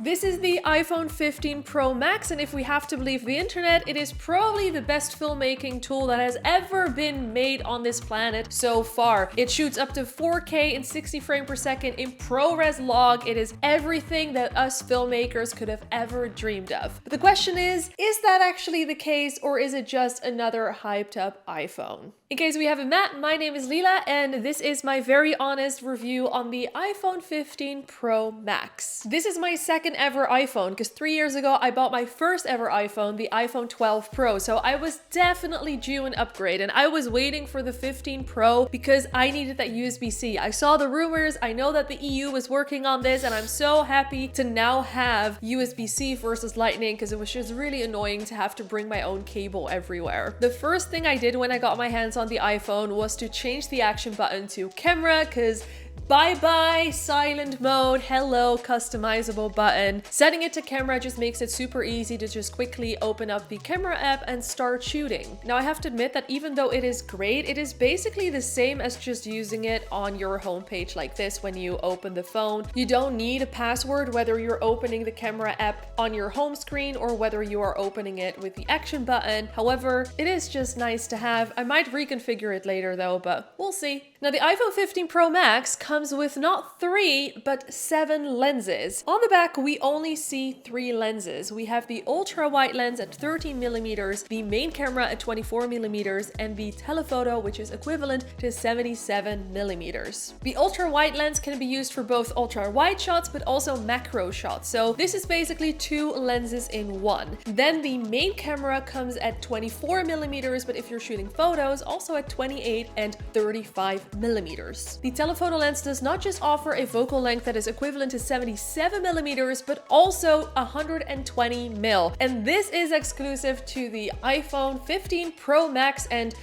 This is the iPhone 15 Pro Max, and if we have to believe the internet, it is probably the best filmmaking tool that has ever been made on this planet so far. It shoots up to 4K in 60 frames per second in ProRes log. It is everything that us filmmakers could have ever dreamed of. But the question is that actually the case, or is it just another hyped up iPhone? In case we haven't met, my name is Lila, and this is my very honest review on the iPhone 15 Pro Max. This is my second ever iPhone, because 3 years ago I bought my first ever iPhone, the iPhone 12 Pro, so I was definitely due an upgrade, and I was waiting for the 15 Pro because I needed that USB-C. I saw the rumors, I know that the EU was working on this, and I'm so happy to now have USB-C versus Lightning, because it was just really annoying to have to bring my own cable everywhere. The first thing I did when I got my hands on the iPhone was to change the action button to camera, because bye-bye silent mode, hello customizable button. Setting it to camera just makes it super easy to just quickly open up the camera app and start shooting. Now I have to admit that even though it is great, it is basically the same as just using it on your homepage like this when you open the phone. You don't need a password whether you're opening the camera app on your home screen or whether you are opening it with the action button. However, it is just nice to have. I might reconfigure it later though, but we'll see. Now the iPhone 15 Pro Max comes with not 3, but 7 lenses. On the back, we only see 3 lenses. We have the ultra wide lens at 13mm, the main camera at 24mm, and the telephoto, which is equivalent to 77mm. The ultra wide lens can be used for both ultra wide shots, but also macro shots. So this is basically 2 lenses in one. Then the main camera comes at 24mm, but if you're shooting photos, also at 28 and 35mm. The telephoto lens does not just offer a focal length that is equivalent to 77mm, but also 120mm. And this is exclusive to the iPhone 15 Pro Max, and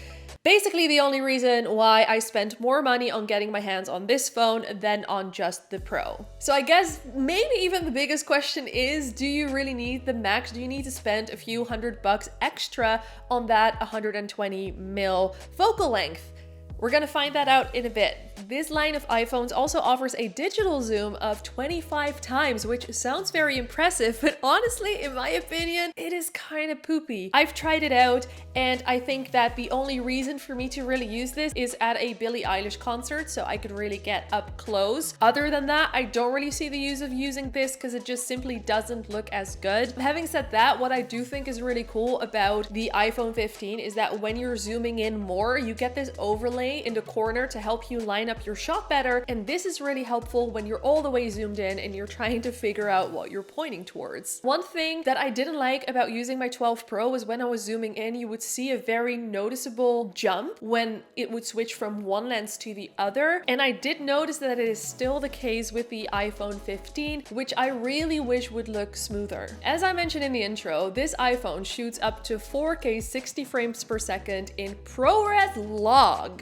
basically the only reason why I spent more money on getting my hands on this phone than on just the Pro. So I guess maybe even the biggest question is, do you really need the Max? Do you need to spend a few $100 extra on that 120mm focal length? We're gonna find that out in a bit. This line of iPhones also offers a digital zoom of 25 times, which sounds very impressive, but honestly, in my opinion, it is kind of poopy. I've tried it out, and I think that the only reason for me to really use this is at a Billie Eilish concert, so I could really get up close. Other than that, I don't really see the use of using this because it just simply doesn't look as good. Having said that, what I do think is really cool about the iPhone 15 is that when you're zooming in more, you get this overlay in the corner to help you line up your shot better, and this is really helpful when you're all the way zoomed in and you're trying to figure out what you're pointing towards. One thing that I didn't like about using my 12 Pro was when I was zooming in, you would see a very noticeable jump when it would switch from one lens to the other, and I did notice that it is still the case with the iPhone 15, which I really wish would look smoother. As I mentioned in the intro, this iPhone shoots up to 4K 60 frames per second in ProRes log.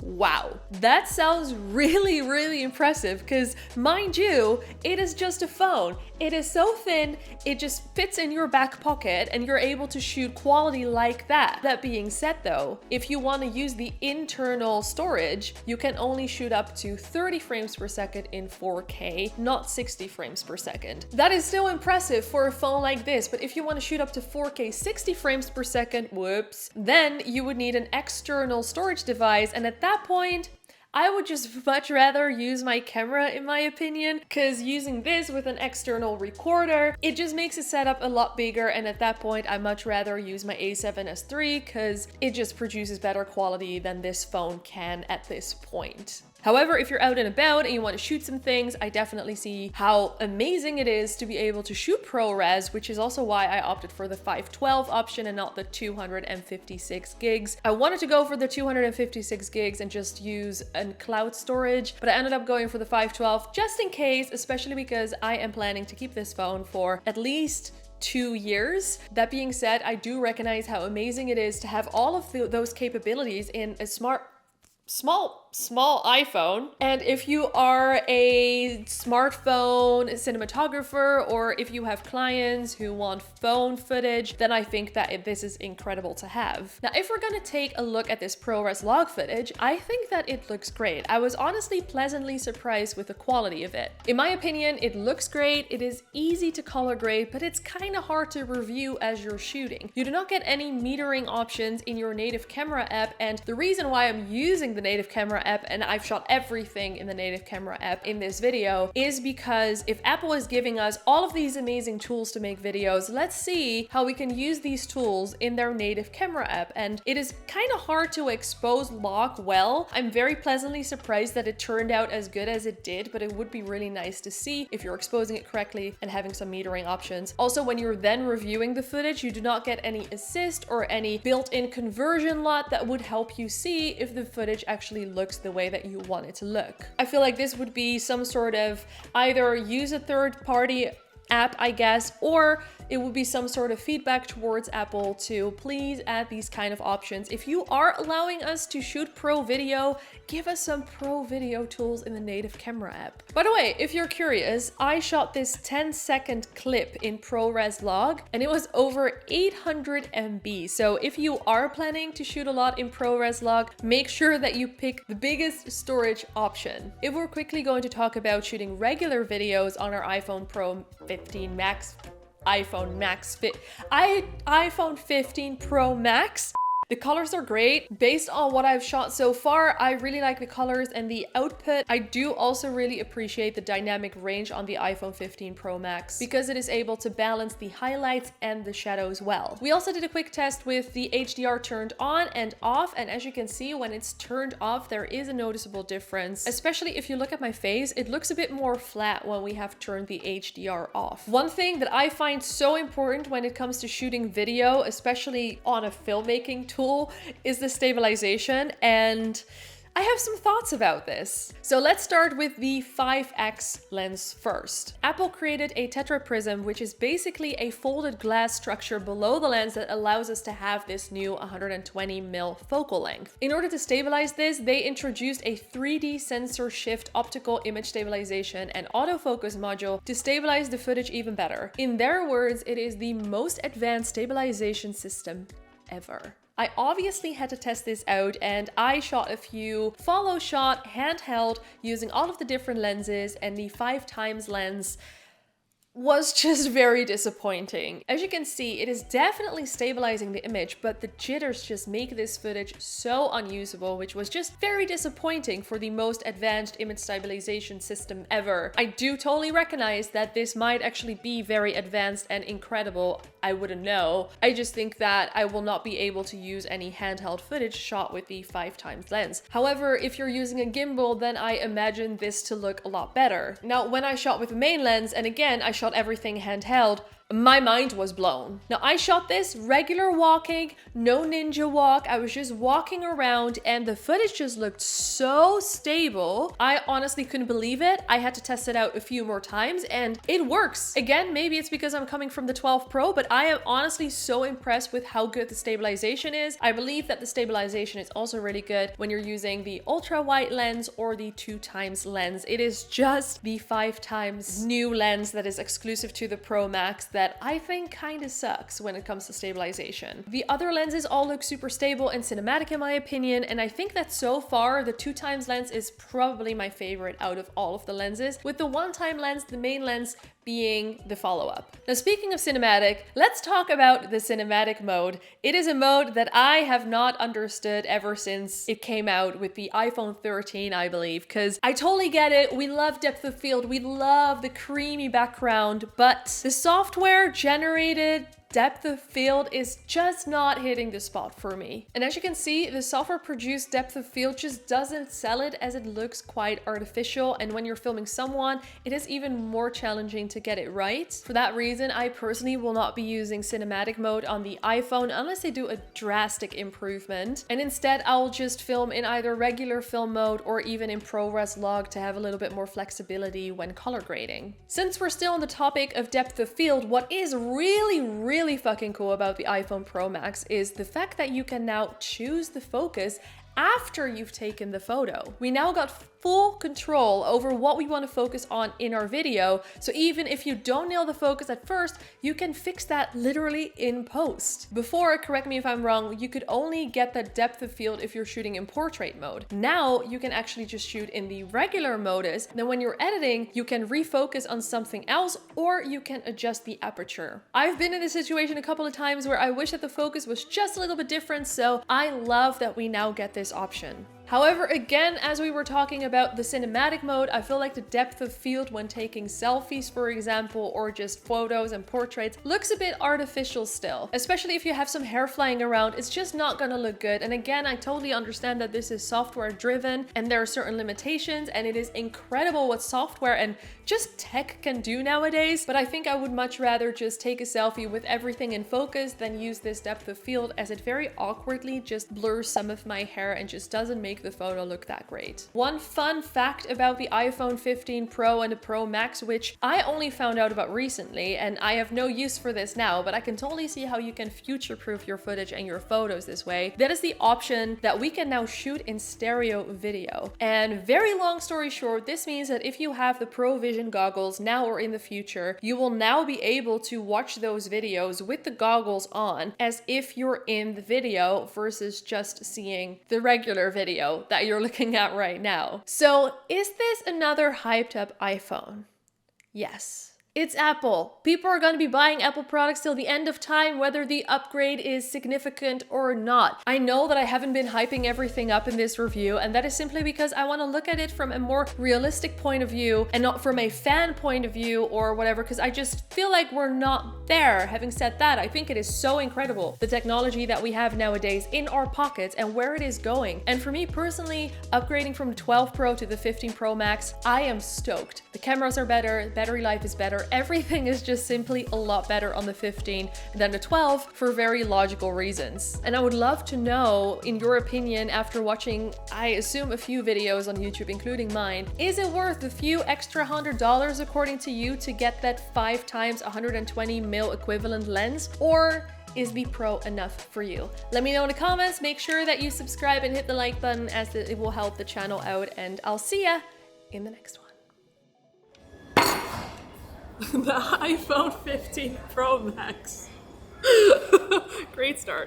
Wow, that sounds really, really impressive because, mind you, it is just a phone. It is so thin, it just fits in your back pocket and you're able to shoot quality like that. That being said though, if you want to use the internal storage, you can only shoot up to 30 frames per second in 4K, not 60 frames per second. That is still impressive for a phone like this, but if you want to shoot up to 4K 60 frames per second, whoops, then you would need an external storage device, and at that point, I would just much rather use my camera in my opinion, because using this with an external recorder, it just makes the setup a lot bigger, and at that point I much rather use my A7S III because it just produces better quality than this phone can at this point. However, if you're out and about and you want to shoot some things, I definitely see how amazing it is to be able to shoot ProRes, which is also why I opted for the 512 option and not the 256 gigs. I wanted to go for the 256 gigs and just use a cloud storage, but I ended up going for the 512 just in case, especially because I am planning to keep this phone for at least 2 years. That being said, I do recognize how amazing it is to have all of those capabilities in a small iPhone. And if you are a smartphone cinematographer, or if you have clients who want phone footage, then I think that this is incredible to have. Now, if we're gonna take a look at this ProRes log footage, I think that it looks great. I was honestly pleasantly surprised with the quality of it. In my opinion, it looks great, it is easy to color grade, but it's kind of hard to review as you're shooting. You do not get any metering options in your native camera app, and the reason why I'm using the native camera app, and I've shot everything in the native camera app in this video, is because if Apple is giving us all of these amazing tools to make videos, let's see how we can use these tools in their native camera app. And it is kind of hard to expose log well. I'm very pleasantly surprised that it turned out as good as it did, but it would be really nice to see if you're exposing it correctly and having some metering options. Also, when you're then reviewing the footage, you do not get any assist or any built-in conversion lot that would help you see if the footage actually looks the way that you want it to look. I feel like this would be some sort of either use a third-party app, I guess, or it would be some sort of feedback towards Apple to please add these kind of options. If you are allowing us to shoot pro video, give us some pro video tools in the native camera app. By the way, if you're curious, I shot this 10-second clip in ProRes log and it was over 800 MB. So if you are planning to shoot a lot in ProRes log, make sure that you pick the biggest storage option. If we're quickly going to talk about shooting regular videos on our iPhone 15 Pro Max. The colors are great. Based on what I've shot so far, I really like the colors and the output. I do also really appreciate the dynamic range on the iPhone 15 Pro Max because it is able to balance the highlights and the shadows well. We also did a quick test with the HDR turned on and off, and as you can see, when it's turned off, there is a noticeable difference. Especially if you look at my face, it looks a bit more flat when we have turned the HDR off. One thing that I find so important when it comes to shooting video, especially on a filmmaking tool, is the stabilization, and I have some thoughts about this. So let's start with the 5x lens first. Apple created a tetraprism, which is basically a folded glass structure below the lens that allows us to have this new 120mm focal length. In order to stabilize this, they introduced a 3D sensor shift optical image stabilization and autofocus module to stabilize the footage even better. In their words, it is the most advanced stabilization system ever. I obviously had to test this out, and I shot a few follow shot handheld using all of the different lenses, and the 5x lens was just very disappointing. As you can see, it is definitely stabilizing the image, but the jitters just make this footage so unusable, which was just very disappointing for the most advanced image stabilization system ever. I do totally recognize that this might actually be very advanced and incredible. I wouldn't know. I just think that I will not be able to use any handheld footage shot with the 5x lens. However, if you're using a gimbal, then I imagine this to look a lot better. Now, when I shot with the main lens, and again, I shot everything handheld, my mind was blown. Now, I shot this regular walking, no ninja walk. I was just walking around and the footage just looked so stable. I honestly couldn't believe it. I had to test it out a few more times and it works. Again, maybe it's because I'm coming from the 12 Pro, but I am honestly so impressed with how good the stabilization is. I believe that the stabilization is also really good when you're using the ultra wide lens or the 2x lens. It is just the 5x new lens that is exclusive to the Pro Max that I think kind of sucks when it comes to stabilization. The other lenses all look super stable and cinematic in my opinion, and I think that so far the 2x lens is probably my favorite out of all of the lenses, with the 1x lens, the main lens, being the follow-up. Now, speaking of cinematic, let's talk about the cinematic mode. It is a mode that I have not understood ever since it came out with the iPhone 13, I believe, because I totally get it. We love depth of field, we love the creamy background, but the software generated depth of field is just not hitting the spot for me. And as you can see, the software produced depth of field just doesn't sell it, as it looks quite artificial, and when you're filming someone, it is even more challenging to get it right. For that reason, I personally will not be using cinematic mode on the iPhone unless they do a drastic improvement, and instead I'll just film in either regular film mode or even in ProRes log to have a little bit more flexibility when color grading. Since we're still on the topic of depth of field, what is really fucking cool about the iPhone Pro Max is the fact that you can now choose the focus after you've taken the photo. We now got full control over what we want to focus on in our video. So even if you don't nail the focus at first, you can fix that literally in post. Before, correct me if I'm wrong, you could only get that depth of field if you're shooting in portrait mode. Now you can actually just shoot in the regular modus. Then when you're editing, you can refocus on something else, or you can adjust the aperture. I've been in this situation a couple of times where I wish that the focus was just a little bit different, so I love that we now get this option. However, again, as we were talking about the cinematic mode, I feel like the depth of field when taking selfies, for example, or just photos and portraits looks a bit artificial still. Especially if you have some hair flying around, it's just not gonna look good. And again, I totally understand that this is software driven and there are certain limitations, and it is incredible what software and just tech can do nowadays. But I think I would much rather just take a selfie with everything in focus than use this depth of field, as it very awkwardly just blurs some of my hair and just doesn't make the photo look that great. One fun fact about the iPhone 15 Pro and the Pro Max, which I only found out about recently, and I have no use for this now, but I can totally see how you can future-proof your footage and your photos this way. That is the option that we can now shoot in stereo video. And very long story short, this means that if you have the Pro Vision goggles now or in the future, you will now be able to watch those videos with the goggles on as if you're in the video versus just seeing the regular video that you're looking at right now. So is this another hyped up iPhone? Yes. It's Apple. People are going to be buying Apple products till the end of time, whether the upgrade is significant or not. I know that I haven't been hyping everything up in this review, and that is simply because I want to look at it from a more realistic point of view and not from a fan point of view or whatever, because I just feel like we're not there. Having said that, I think it is so incredible, the technology that we have nowadays in our pockets and where it is going. And for me personally, upgrading from the 12 Pro to the 15 Pro Max, I am stoked. The cameras are better, battery life is better, everything is just simply a lot better on the 15 than the 12 for very logical reasons. And I would love to know, in your opinion, after watching, I assume, a few videos on YouTube, including mine, is it worth a few extra $100 according to you to get that 5 times 120mm equivalent lens? Or is the Pro enough for you? Let me know in the comments. Make sure that you subscribe and hit the like button, as it will help the channel out, and I'll see ya in the next one. The iPhone 15 Pro Max. Great start.